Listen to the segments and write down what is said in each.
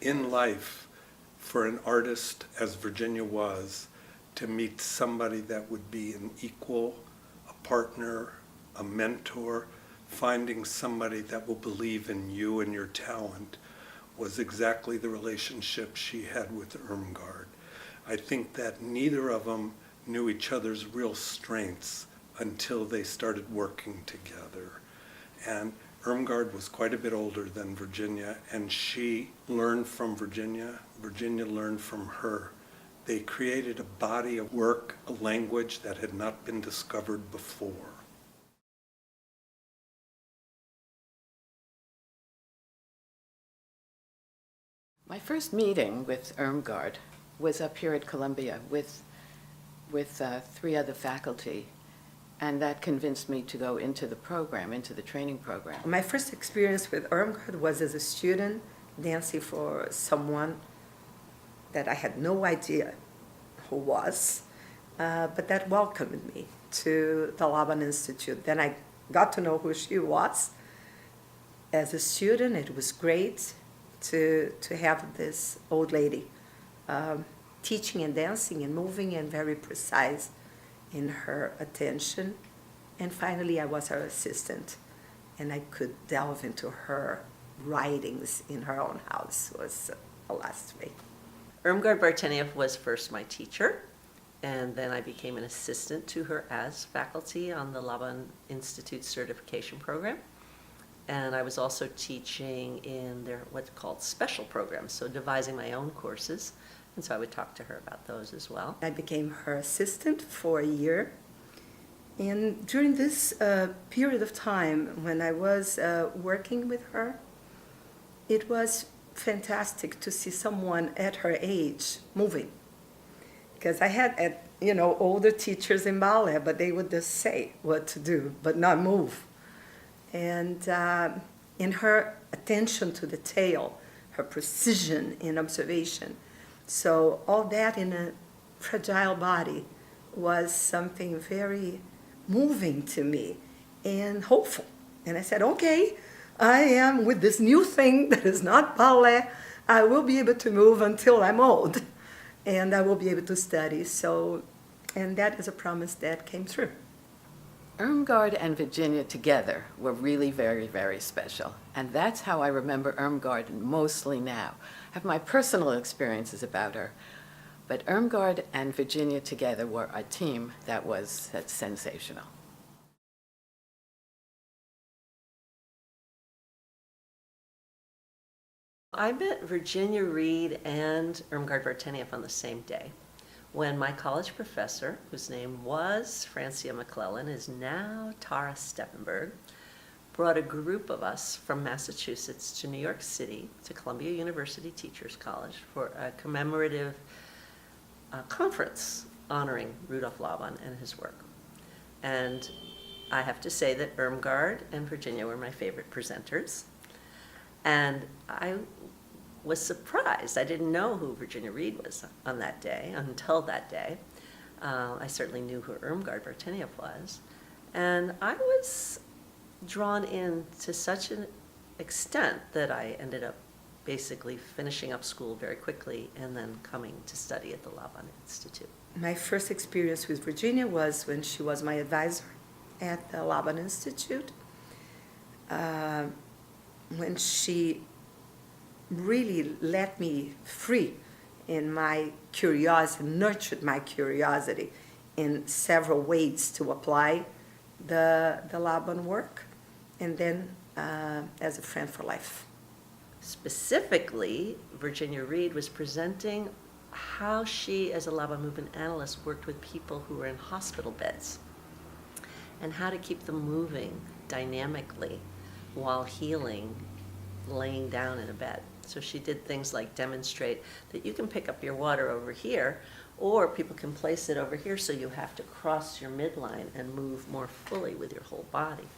in life, for an artist as Virginia was, to meet somebody that would be an equal, a partner, a mentor, finding somebody that will believe in you and your talent, was exactly the relationship she had with Irmgard. I think that neither of them knew each other's real strengths until they started working together. And Irmgard was quite a bit older than Virginia, and she learned from Virginia. Virginia learned from her. They created a body of work, a language that had not been discovered before. My first meeting with Irmgard was up here at Columbia with 3 other faculty, and that convinced me to go into the program, into the training program. My first experience with Irmgard was as a student dancing for someone that I had no idea who was, but that welcomed me to the LABAN Institute. Then I got to know who she was. As a student, it was great to have this old lady teaching and dancing and moving and very precise in her attention. And finally, I was her assistant, and I could delve into her writings in her own house. It was a last way. Irmgard Bartenieff was first my teacher, and then I became an assistant to her as faculty on the LABAN Institute certification program. And I was also teaching in their what's called special programs, so devising my own courses. And so I would talk to her about those as well. I became her assistant for a year. And during this period of time when I was working with her, it was fantastic to see someone at her age moving. Because I had, older teachers in ballet, but they would just say what to do, but not move. And in her attention to detail, her precision in observation. So all that in a fragile body was something very moving to me and hopeful. And I said, okay, I am with this new thing that is not ballet. I will be able to move until I'm old, and I will be able to study. So, and that is a promise that came through. Irmgard and Virginia together were really very, very special. And that's how I remember Irmgard mostly now. I have my personal experiences about her, but Irmgard and Virginia together were a team that's sensational. I met Virginia Reed and Irmgard Bartenieff on the same day, when my college professor, whose name was Francia McClellan, is now Tara Steppenberg, brought a group of us from Massachusetts to New York City, to Columbia University Teachers College, for a commemorative conference honoring Rudolf Laban and his work. And I have to say that Irmgard and Virginia were my favorite presenters. And I was surprised. I didn't know who Virginia Reed was on that day, until that day. I certainly knew who Irmgard Bartenieff was. And I was drawn in to such an extent that I ended up basically finishing up school very quickly and then coming to study at the LABAN Institute. My first experience with Virginia was when she was my advisor at the LABAN Institute. When she really let me free in my curiosity, nurtured my curiosity in several ways to apply the LABAN work, and then as a friend for life. Specifically, Virginia Reed was presenting how she, as a LABAN movement analyst, worked with people who were in hospital beds and how to keep them moving dynamically while healing, laying down in a bed. So she did things like demonstrate that you can pick up your water over here, or people can place it over here, so you have to cross your midline and move more fully with your whole body.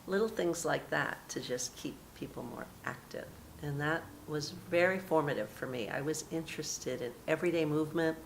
Little things like that to just keep people more active. And that was very formative for me. I was interested in everyday movement,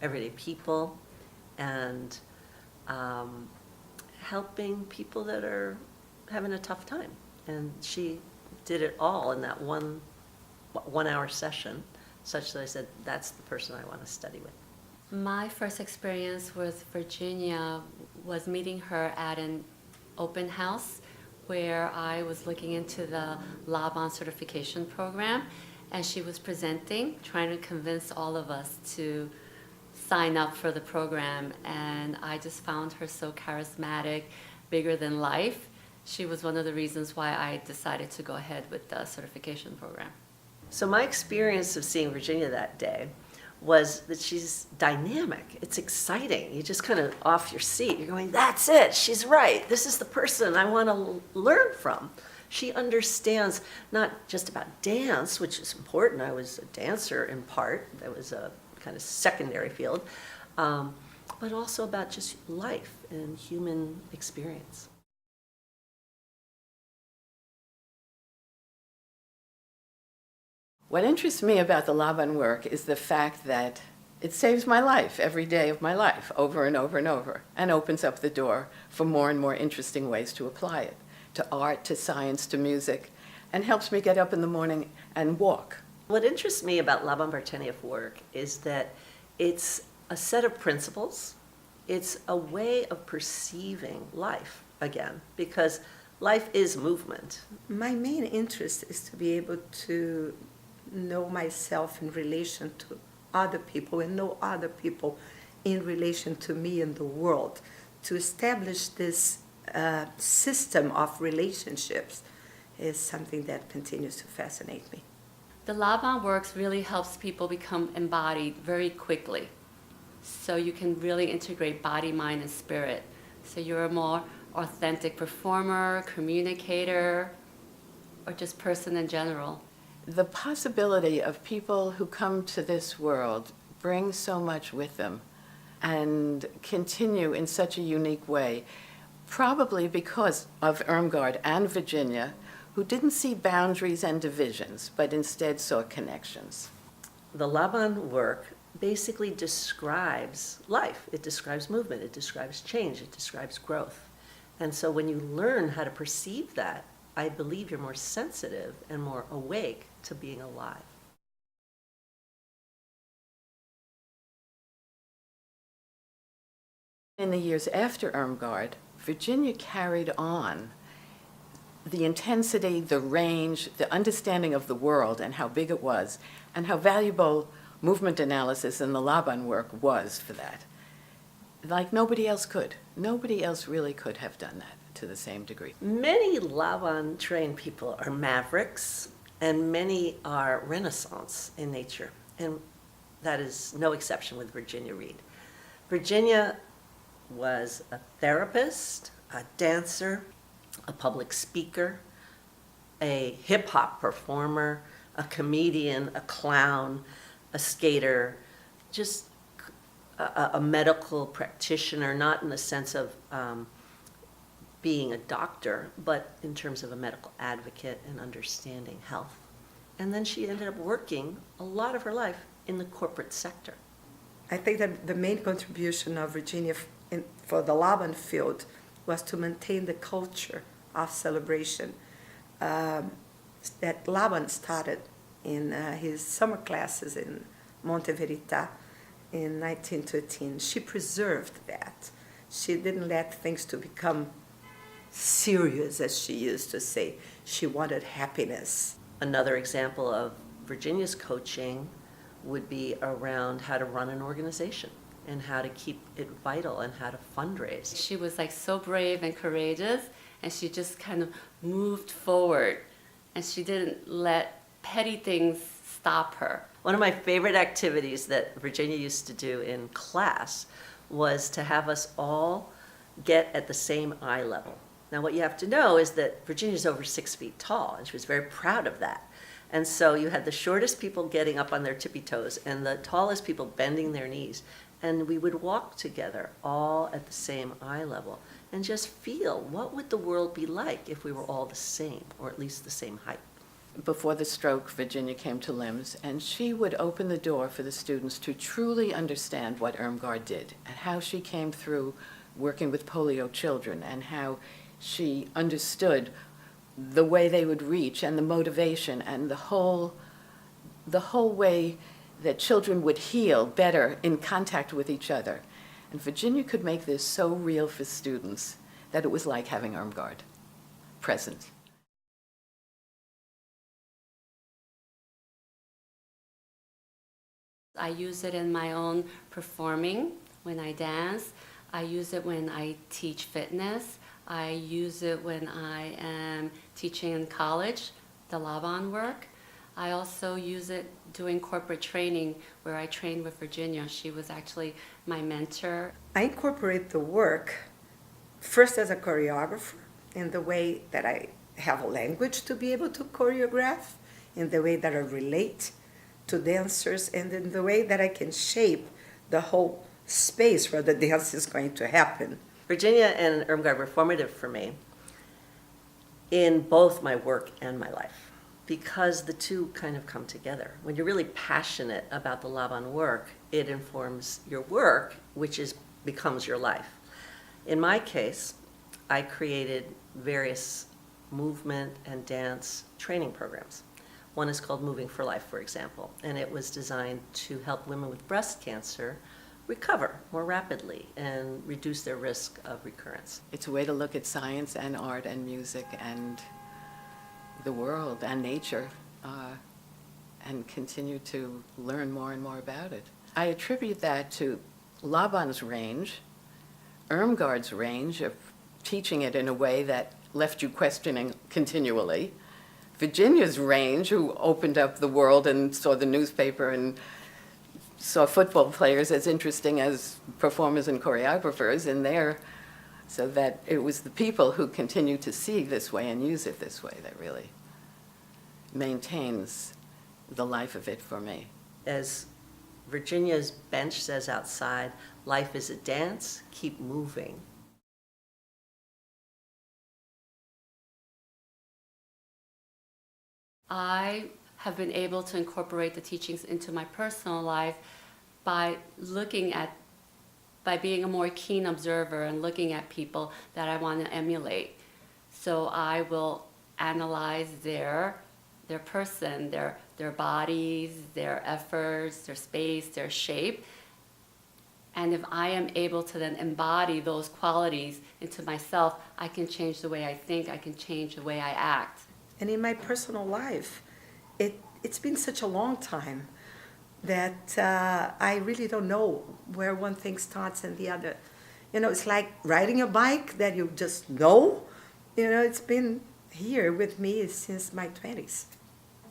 everyday people, and helping people that are having a tough time. And she did it all in that one 1-hour session, such that I said, that's the person I want to study with. My first experience with Virginia was meeting her at an open house where I was looking into the LABAN certification program, and she was presenting, trying to convince all of us to sign up for the program, and I just found her so charismatic, bigger than life. She was one of the reasons why I decided to go ahead with the certification program. So my experience of seeing Virginia that day was that she's dynamic. It's exciting. You just kind of off your seat. You're going, that's it. She's right. This is the person I want to learn from. She understands not just about dance, which is important. I was a dancer in part. That was a kind of secondary field. But also about just life and human experience. What interests me about the LABAN work is the fact that it saves my life every day of my life, over and over and over, and opens up the door for more and more interesting ways to apply it, to art, to science, to music, and helps me get up in the morning and walk. What interests me about LABAN Virginia work is that it's a set of principles. It's a way of perceiving life again, because life is movement. My main interest is to be able to know myself in relation to other people and know other people in relation to me and the world, to establish this system of relationships is something that continues to fascinate me. The LABAN works really helps people become embodied very quickly. So you can really integrate body, mind, and spirit. So you're a more authentic performer, communicator, or just person in general. The possibility of people who come to this world bring so much with them and continue in such a unique way, probably because of Irmgard and Virginia, who didn't see boundaries and divisions, but instead saw connections. The LABAN work basically describes life. It describes movement. It describes change. It describes growth. And so when you learn how to perceive that, I believe you're more sensitive and more awake to being alive. In the years after Irmgard, Virginia carried on the intensity, the range, the understanding of the world and how big it was, and how valuable movement analysis in the LABAN work was for that. Like nobody else could. Nobody else really could have done that to the same degree. Many LABAN trained people are mavericks, and many are Renaissance in nature. And that is no exception with Virginia Reed. Virginia was a therapist, a dancer, a public speaker, a hip-hop performer, a comedian, a clown, a skater, just a medical practitioner, not in the sense of being a doctor, but in terms of a medical advocate and understanding health. And then she ended up working a lot of her life in the corporate sector. I think that the main contribution of Virginia for the LABAN field was to maintain the culture of celebration that LABAN started in his summer classes in Monte Verita in 1913. She preserved that. She didn't let things to become serious, as she used to say. She wanted happiness. Another example of Virginia's coaching would be around how to run an organization and how to keep it vital and how to fundraise. She was like so brave and courageous, and she just kind of moved forward, and she didn't let petty things stop her. One of my favorite activities that Virginia used to do in class was to have us all get at the same eye level. Now what you have to know is that Virginia's over 6 feet tall, and she was very proud of that. And so you had the shortest people getting up on their tippy toes and the tallest people bending their knees. And we would walk together all at the same eye level and just feel what would the world be like if we were all the same, or at least the same height. Before the stroke, Virginia came to LIMS, and she would open the door for the students to truly understand what Irmgard did and how she came through working with polio children and how she understood the way they would reach and the motivation and the whole the whole way that children would heal better in contact with each other. And Virginia could make this so real for students that it was like having Irmgard present. I use it in my own performing when I dance. I use it when I teach fitness. I use it when I am teaching in college, the LABAN work. I also use it doing corporate training where I trained with Virginia. She was actually my mentor. I incorporate the work first as a choreographer in the way that I have a language to be able to choreograph, in the way that I relate to dancers, and in the way that I can shape the whole space where the dance is going to happen. Virginia and Irmgard were formative for me in both my work and my life, because the two kind of come together. When you're really passionate about the LABAN work, it informs your work, which becomes your life. In my case, I created various movement and dance training programs. One is called Moving for Life, for example, and it was designed to help women with breast cancer recover more rapidly and reduce their risk of recurrence. It's a way to look at science and art and music and the world and nature and continue to learn more and more about it. I attribute that to Laban's range, Irmgard's range of teaching it in a way that left you questioning continually, Virginia's range, who opened up the world and saw the newspaper and saw football players as interesting as performers and choreographers in there, so that it was the people who continue to see this way and use it this way that really maintains the life of it for me. As Virginia's bench says outside, life is a dance, keep moving. I have been able to incorporate the teachings into my personal life by being a more keen observer and looking at people that I want to emulate. So I will analyze their person, their bodies, their efforts, their space, their shape. And if I am able to then embody those qualities into myself, I can change the way I think, I can change the way I act. And in my personal life, it's been such a long time that I really don't know where one thing starts and the other. You know, it's like riding a bike that you just know. You know, it's been here with me since my 20s.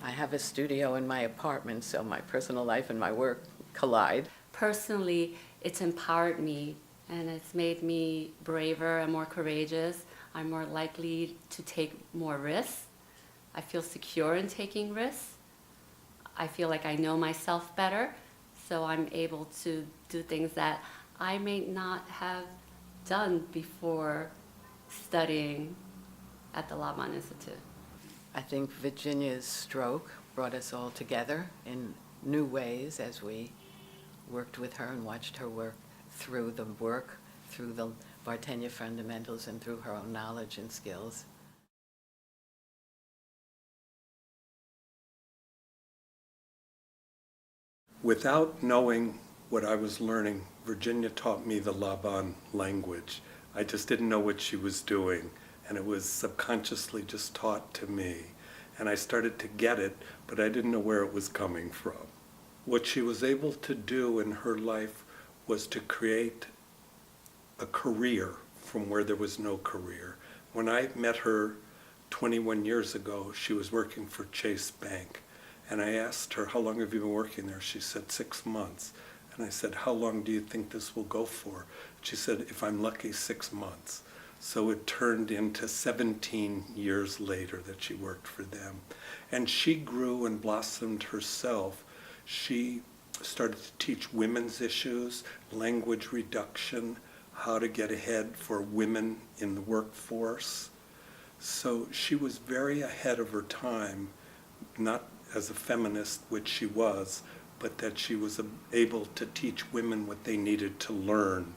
I have a studio in my apartment, so my personal life and my work collide. Personally, it's empowered me and it's made me braver and more courageous. I'm more likely to take more risks. I feel secure in taking risks. I feel like I know myself better, so I'm able to do things that I may not have done before studying at the LABAN Institute. I think Virginia's stroke brought us all together in new ways as we worked with her and watched her work, through the Vartenia fundamentals and through her own knowledge and skills. Without knowing what I was learning, Virginia taught me the LABAN language. I just didn't know what she was doing, and it was subconsciously just taught to me. And I started to get it, but I didn't know where it was coming from. What she was able to do in her life was to create a career from where there was no career. When I met her 21 years ago, she was working for Chase Bank. And I asked her, how long have you been working there? She said, 6 months. And I said, how long do you think this will go for? She said, if I'm lucky, 6 months. So it turned into 17 years later that she worked for them. And she grew and blossomed herself. She started to teach women's issues, language reduction, how to get ahead for women in the workforce. So she was very ahead of her time, not as a feminist, which she was, but that she was able to teach women what they needed to learn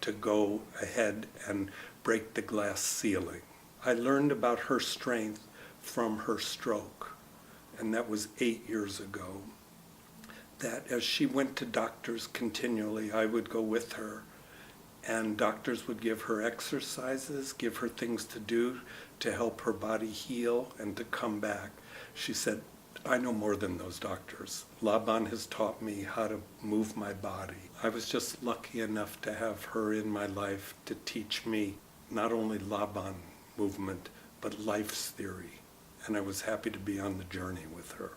to go ahead and break the glass ceiling. I learned about her strength from her stroke, and that was 8 years ago. that as she went to doctors continually, I would go with her, and doctors would give her exercises, give her things to do to help her body heal and to come back. She said, I know more than those doctors. Laban has taught me how to move my body. I was just lucky enough to have her in my life to teach me not only Laban movement, but life's theory. And I was happy to be on the journey with her.